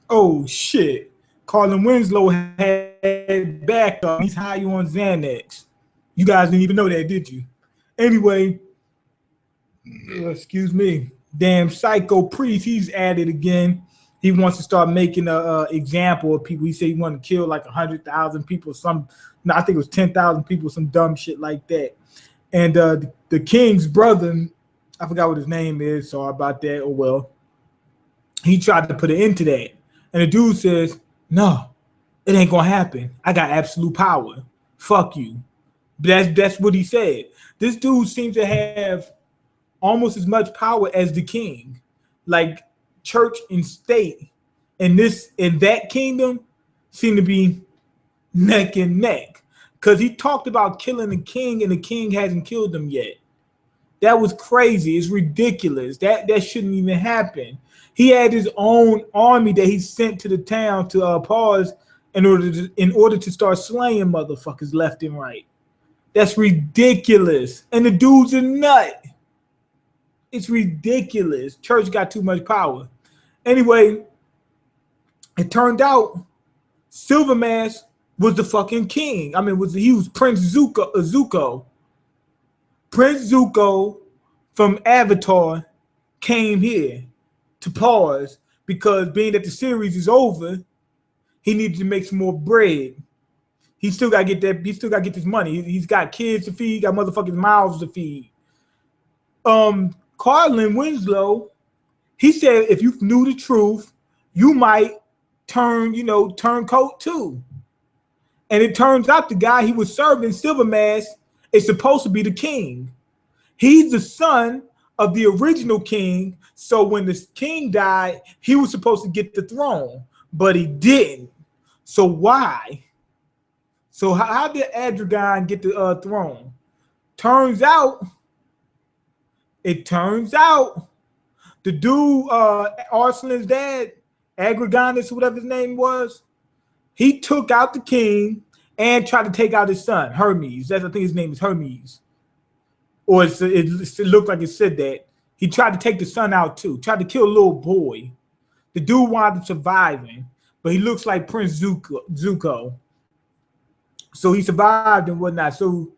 Oh shit. Carlin Winslow had backup. He's high on Xanax. You guys didn't even know that, did you? Anyway, excuse me. Damn psycho priest, he's at it again. He wants to start making a example of people. He said he wanted to kill like 100,000 people. Some, no, I think it was 10,000 people. Some dumb shit like that. And the king's brother, I forgot what his name is. Sorry about that. Oh well. He tried to put an end to that. And the dude says, no, it ain't gonna happen. I got absolute power. Fuck you. That's what he said. This dude seems to have almost as much power as the king. Like church and state in that kingdom seem to be neck and neck. Because he talked about killing the king and the king hasn't killed him yet. That was crazy. It's ridiculous. That shouldn't even happen. He had his own army that he sent to the town to pause in order to start slaying motherfuckers left and right. That's ridiculous. And the dude's a nut. It's ridiculous. Church got too much power. Anyway, it turned out Silver Mask was the fucking king. I mean, he was Prince Zuko. Prince Zuko from Avatar came here to pause because being that the series is over, he needed to make some more bread. He still got to get that. He still got to get this money. He's got kids to feed. He got motherfucking mouths to feed. Carlin Winslow, he said if you knew the truth, you might turn coat too. And it turns out the guy he was serving, Silver Mask, is supposed to be the king. He's the son of the original king. So when the king died, he was supposed to get the throne, but he didn't. So why? So how did Adragon get the throne? It turns out the dude, Arslan's dad, Agragonus, whatever his name was, he took out the king and tried to take out his son, Hermes. I think his name is Hermes. Or it looked like it said that. He tried to take the son out too, tried to kill a little boy. The dude wound up surviving, but he looks like Prince Zuko. So he survived and whatnot. So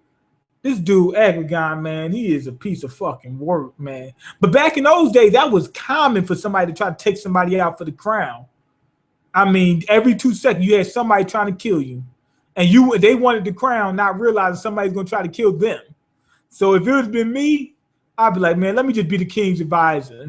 this dude, Agragon, man, he is a piece of fucking work, man. But back in those days, that was common for somebody to try to take somebody out for the crown. I mean, every 2 seconds, you had somebody trying to kill you. And they wanted the crown, not realizing somebody's going to try to kill them. So if it had been me, I'd be like, man, let me just be the king's advisor.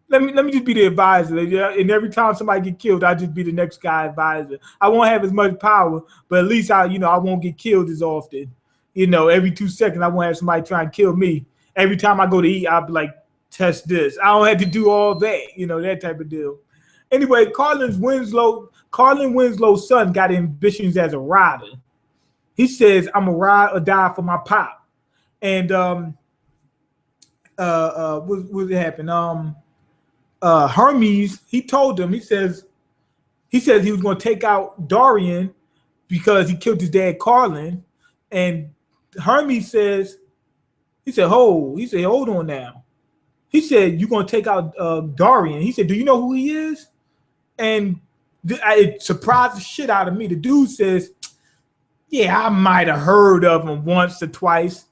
Let me just be the advisor. And every time somebody get killed, I'll just be the next guy advisor. I won't have as much power, but at least I won't get killed as often. Every 2 seconds, I won't have somebody trying to kill me. Every time I go to eat, I'll be like, test this. I don't have to do all that, that type of deal. Anyway, Carlin Winslow's son got ambitions as a rider. He says, I'm a ride or die for my pop. And what happened? Hermes, he told him, he says he was going to take out Dorian because he killed his dad, Carlin. And Hermes says, hold on now. He said, you're going to take out Dorian. He said, do you know who he is? And it surprised the shit out of me. The dude says, yeah, I might have heard of him once or twice.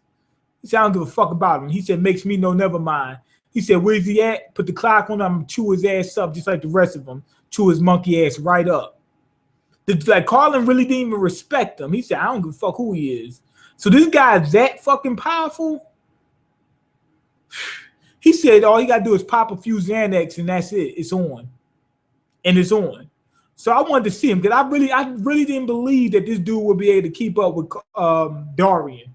He said, I don't give a fuck about him. He said, makes me know, never mind. He said, where's he at? Put the clock on him, chew his ass up just like the rest of them. Chew his monkey ass right up. Like Carlin really didn't even respect him. He said, I don't give a fuck who he is. So this guy is that fucking powerful? He said all he got to do is pop a few Xanax and that's it. It's on. And it's on. So I wanted to see him because I really didn't believe that this dude would be able to keep up with Dorian.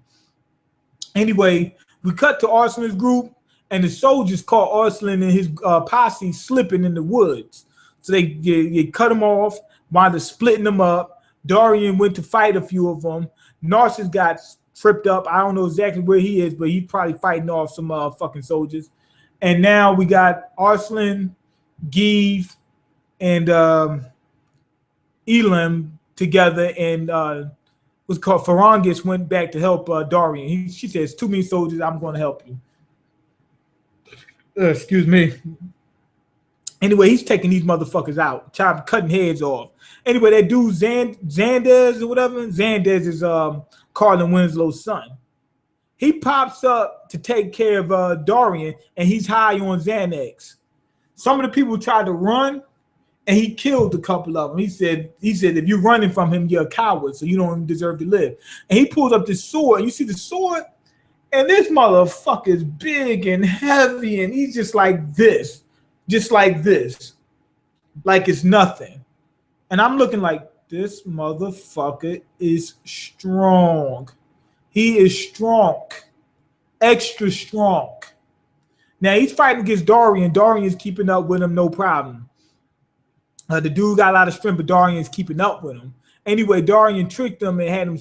Anyway, we cut to Arslan's group, and the soldiers caught Arslan and his posse slipping in the woods. So they cut him off, wound up splitting them up. Dorian went to fight a few of them. Narcissus got tripped up. I don't know exactly where he is, but he's probably fighting off some fucking soldiers. And now we got Arslan, Give, and Elam together, and what's called Ferengis went back to help Dorian. She says, too many soldiers, I'm going to help you. Excuse me. Anyway, he's taking these motherfuckers out, cutting heads off. Anyway, that dude Xandez or whatever, Xandez is Carlin Winslow's son. He pops up to take care of Dorian, and he's high on Xanax. Some of the people tried to run, and he killed a couple of them. He said, if you're running from him, you're a coward, so you don't deserve to live. And he pulls up this sword, and you see the sword, and this motherfucker is big and heavy, and he's just like this, like it's nothing. And I'm looking like, this motherfucker is strong. He is strong, extra strong. Now he's fighting against Dorian. Dorian is keeping up with him, no problem. The dude got a lot of strength, but Dorian is keeping up with him. Anyway, Dorian tricked him and had him,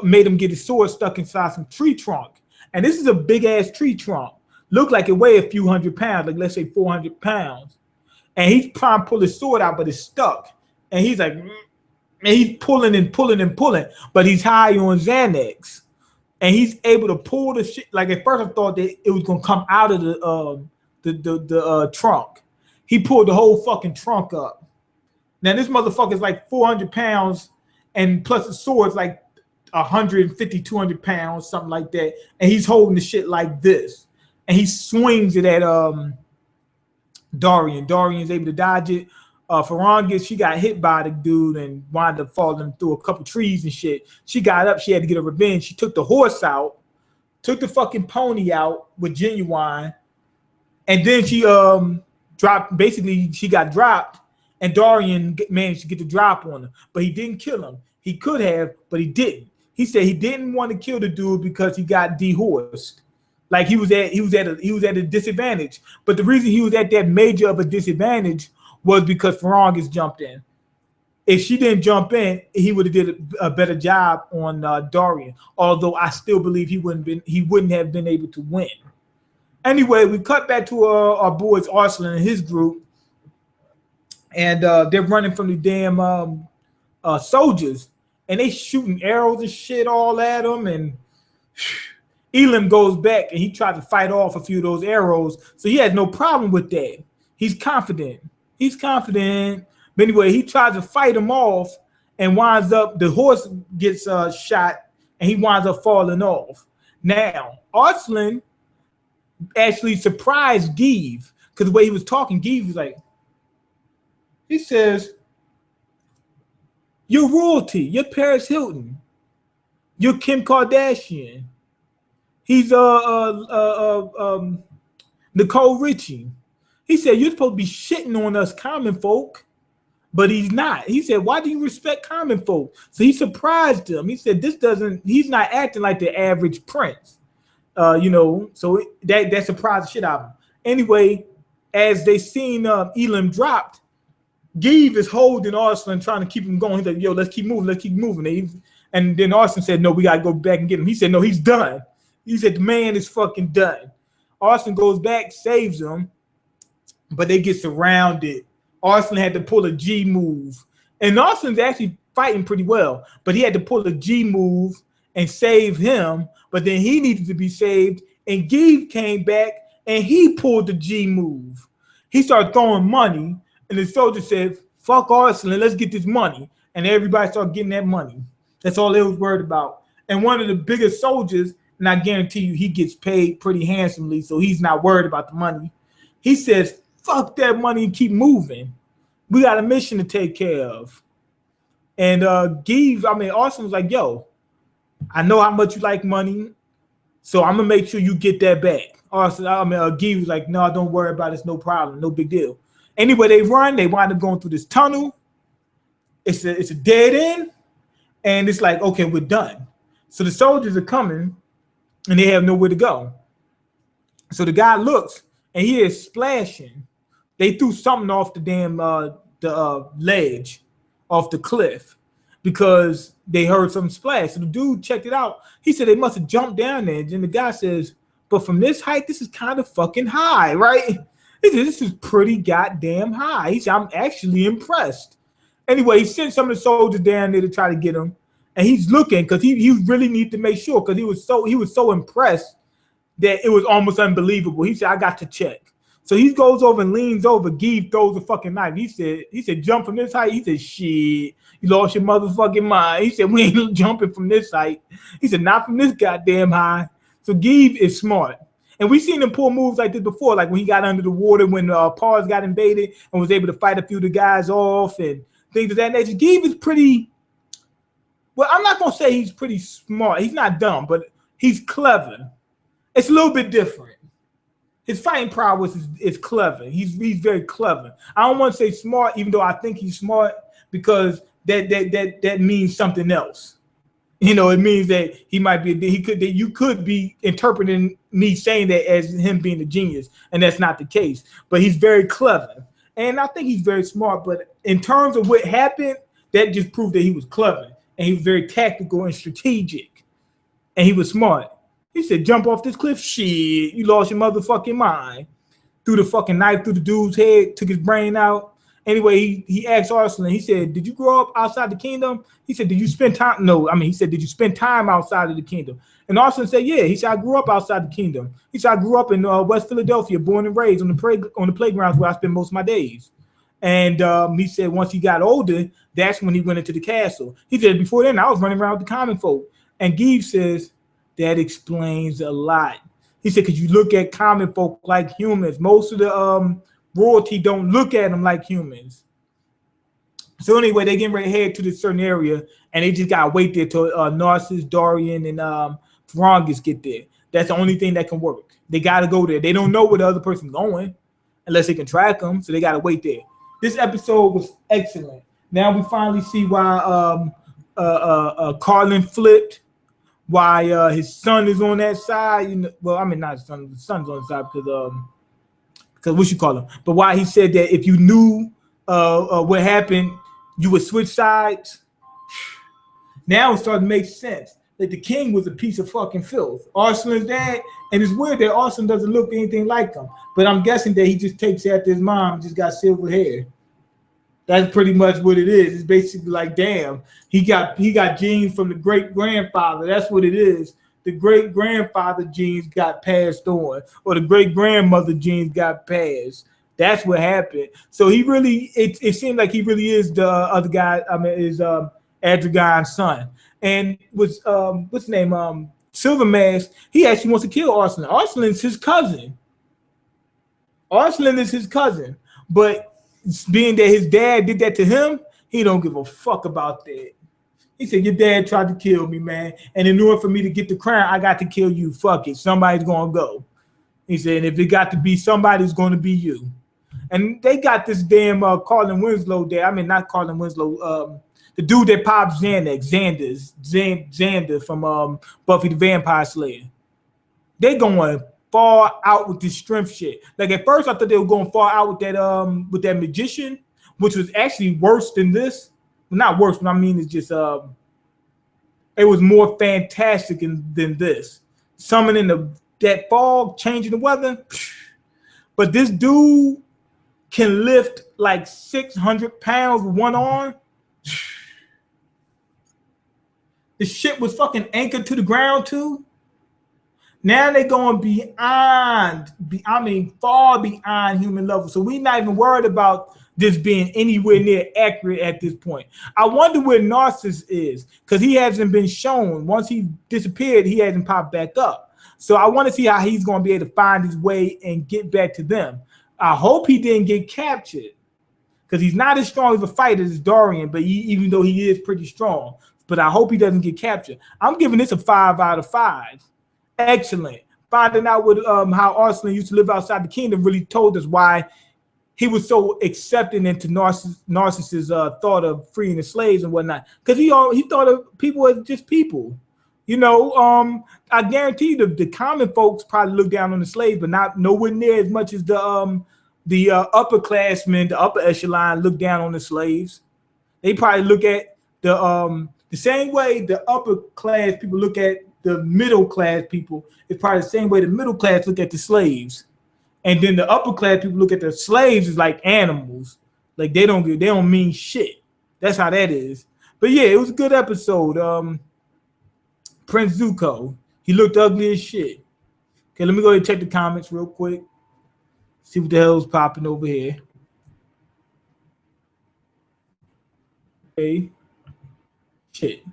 made him get his sword stuck inside some tree trunk. And this is a big ass tree trunk. Looked like it weighed a few hundred pounds, like let's say 400 pounds. And he's trying to pull his sword out, but it's stuck. And he's like, and he's pulling and pulling and pulling, but he's high on Xanax. And he's able to pull the shit. Like at first I thought that it was gonna come out of the trunk. He pulled the whole fucking trunk up. Now this motherfucker's like 400 pounds, and plus the sword's like 150, 200 pounds, something like that. And he's holding the shit like this. And he swings it at Dorian. Dorian's able to dodge it. Ferengis, she got hit by the dude and wound up falling through a couple trees and shit. She got up, she had to get her revenge. She took the horse out, took the fucking pony out with Genuine, and then she dropped. Basically, she got dropped, and Dorian managed to get the drop on her, but he didn't kill him. He could have, but he didn't. He said he didn't want to kill the dude because he got dehorsed. Like he was at a disadvantage. But the reason he was at that major of a disadvantage was because Ferengis jumped in. If she didn't jump in, he would have did a better job on Dorian. Although I still believe he wouldn't have been able to win. Anyway, we cut back to our boys Arslan and his group, and they're running from the damn soldiers, and they shooting arrows and shit all at them. And Elam goes back and he tried to fight off a few of those arrows, so he had no problem with that. He's confident. But anyway, he tries to fight him off and winds up, the horse gets shot and he winds up falling off. Now, Arslan actually surprised Give, because the way he was talking, Give was like, he says, you're royalty, you're Paris Hilton, you're Kim Kardashian, he's Nicole Richie. He said, you're supposed to be shitting on us common folk, but he's not. He said, why do you respect common folk? So he surprised him. He said, he's not acting like the average prince. So that surprised the shit out of him. Anyway, as they seen Elam dropped, Give is holding Arslan, trying to keep him going. He's like, yo, let's keep moving. And then Arslan said, no, we got to go back and get him. He said, no, he's done. He said, the man is fucking done. Arslan goes back, saves him, but they get surrounded. Arslan had to pull a G move. And Arslan's actually fighting pretty well, but he had to pull a G move and save him, but then he needed to be saved, and Give came back and he pulled the G move. He started throwing money, and the soldier said, fuck Arslan, let's get this money. And everybody started getting that money. That's all they was worried about. And one of the biggest soldiers, and I guarantee you he gets paid pretty handsomely, so he's not worried about the money. He says, fuck that money and keep moving. We got a mission to take care of. And Arslan was like, yo, I know how much you like money, so I'm gonna make sure you get that back. Give was like, no, don't worry about it, it's no problem, no big deal. Anyway, they wind up going through this tunnel. It's a dead end, and it's like, okay, we're done. So the soldiers are coming, and they have nowhere to go. So the guy looks, and he is splashing. They threw something off the damn ledge, off the cliff, because they heard something splash. So the dude checked it out. He said they must have jumped down there. And the guy says, but from this height, this is kind of fucking high, right? He said, this is pretty goddamn high. He said, I'm actually impressed. Anyway, he sent some of the soldiers down there to try to get him. And he's looking, because he really needed to make sure, because he was so impressed that it was almost unbelievable. He said, I got to check. So he goes over and leans over. Give throws a fucking knife. He said, jump from this height. He said, shit, you lost your motherfucking mind. He said, we ain't jumping from this height. He said, not from this goddamn high. So Give is smart. And we've seen him pull moves like this before, like when he got under the water, when Pars got invaded and was able to fight a few of the guys off and things of that nature. Give is pretty, well, I'm not going to say he's pretty smart. He's not dumb, but he's clever. It's a little bit different. His fighting prowess is clever. He's very clever. I don't want to say smart, even though I think he's smart, because that means something else. You know, it means that he might be you could be interpreting me saying that as him being a genius, and that's not the case. But he's very clever, and I think he's very smart. But in terms of what happened, that just proved that he was clever and he was very tactical and strategic, and he was smart. He said, jump off this cliff. Shit, you lost your motherfucking mind. Threw the fucking knife through the dude's head, took his brain out. Anyway, he asked Arslan, he said, did you grow up outside the kingdom? He said, did you spend time? No, he said, did you spend time outside of the kingdom? And Arslan said, yeah. He said, I grew up outside the kingdom. He said, I grew up in West Philadelphia, born and raised on the playgrounds where I spent most of my days. And he said once he got older, that's when he went into the castle. He said, before then, I was running around with the common folk. And Give says, that explains a lot. He said, because you look at common folk like humans. Most of the royalty don't look at them like humans. So anyway, they getting ready to head to this certain area, and they just gotta wait there till Narcissus, Dorian, and Ferongis get there. That's the only thing that can work. They gotta go there. They don't know where the other person's going unless they can track them, so they gotta wait there. This episode was excellent. Now we finally see why Carlin flipped, why his son is on that side. You know, well, I mean not his son. The son's on the side because what you call him, but why he said that if you knew what happened, you would switch sides. Now it's starting to make sense. That the king was a piece of fucking filth. Arslan's dad, and it's weird that Arslan doesn't look anything like him. But I'm guessing that he just takes after his mom, just got silver hair. That's pretty much what it is. It's basically like, damn, he got genes from the great grandfather. That's what it is. The great grandfather genes got passed on, or the great grandmother genes got passed. That's what happened. So he really, it seemed like he really is the other guy. I mean, is Adragon's son. And what's his name? Silver Mask. He actually wants to kill Arslan. Arslan is his cousin. Arslan is his cousin. But being that his dad did that to him, he don't give a fuck about that. He said, your dad tried to kill me, man. And in order for me to get the crown, I got to kill you. Fuck it. Somebody's going to go. He said, and if it got to be somebody, it's going to be you. And they got this damn Carlin Winslow there. I mean, not Carlin Winslow. The dude that pops Xanax, Xander from Buffy the Vampire Slayer. They going far out with this strength shit. Like at first, I thought they were going far out with that magician, which was actually worse than this. Well, not worse, but I mean it's just it was more fantastic than this. Summoning that fog, changing the weather. But this dude can lift like 600 pounds with one arm. The shit was fucking anchored to the ground too. Now they're going beyond, far beyond human level. So we're not even worried about this being anywhere near accurate at this point. I wonder where Narcissus is, because he hasn't been shown. Once he disappeared, he hasn't popped back up. So I want to see how he's going to be able to find his way and get back to them. I hope he didn't get captured, because he's not as strong as a fighter as Dorian, but even though he is pretty strong. But I hope he doesn't get captured. I'm giving this a 5 out of 5. Excellent. Finding out what how Arslan used to live outside the kingdom really told us why he was so accepting into Narcissus' thought of freeing the slaves and whatnot. Because he thought of people as just people. You know, I guarantee the common folks probably look down on the slaves, but not nowhere near as much as the upperclassmen, the upper echelon look down on the slaves. They probably look at the same way the upper class people look at the middle class people. It's probably the same way the middle class look at the slaves. And then the upper class people look at the slaves as like animals. Like they don't mean shit. That's how that is. But yeah, it was a good episode. Prince Zuko, he looked ugly as shit. Okay, let me go ahead and check the comments real quick. See what the hell's popping over here. Okay. Shit.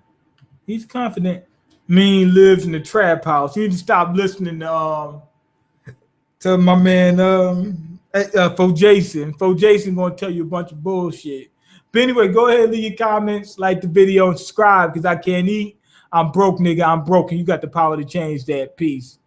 He's confident. Mean lives in the trap house. You need to stop listening to my man Fo Jason. Fo Jason gonna tell you a bunch of bullshit. But anyway, go ahead, leave your comments, like the video, and subscribe because I can't eat. I'm broke, nigga. I'm broken. You got the power to change that. Peace.